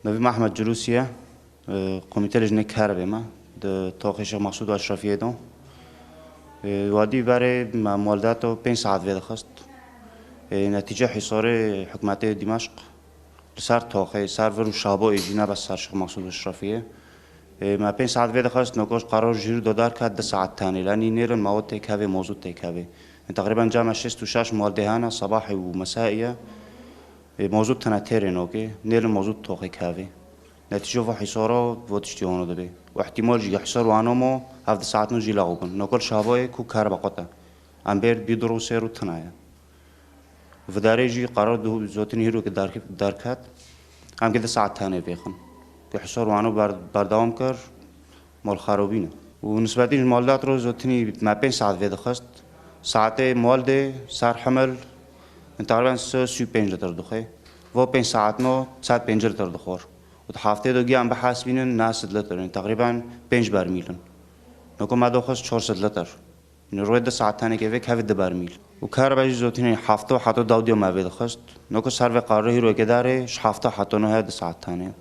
نبي محمد جلوسية كوميتي لجنة كهرباء ما ده طاقة الشيخ مقصود أشرفية دون وادي برای مالدات و 5 ساعت وید خست نتیجه حصار حکومت دمشق سر طاقه سر ورو شابو ایجینا بس سر شیخ مقصود أشرفیه ما 5 ساعت وید خست نکوش قرار جیر دادار کرد 10 ساعت تانی لانی نیرن مواد تکهوی موضوع تکهوی تقریبا جمع 66 مالدهانا صباحي ومسائية موضوع تناتيرين اوكي نيل موضوع طاقه كهوي نتيجة و حصارا و تشتيهانو دبي واحتمال جي حصار وانامو 7 ساعت نجي لاغوبن نقول شابای کو كهربا قطع امبير بيدرو سيرو تنايا و داريجي قرار دو زوتني هيرو كداركات هم كده ساعت تاني بيخن که حصار وانو بردوام کر مال خرابينه و نسبتين مالدات رو زوتني ما 5 ساعت ويد خست ساعته مال ده سر حمل تقریبا 35 لیتر دخه و 5 ساعت نو 105 لیتر دخور و هفته دوگی هم به حسبین 900 لیتر تقریبا 5 برمیلن نکو ما دخوست 400 لیتر روی 2 ساعت تنه که وک هفت برمیل و کار باید زودتین هفته و حتی داودیو ما وید خست نکو سر و قراری روی که داره هفته حتی نه 2 ساعت تنه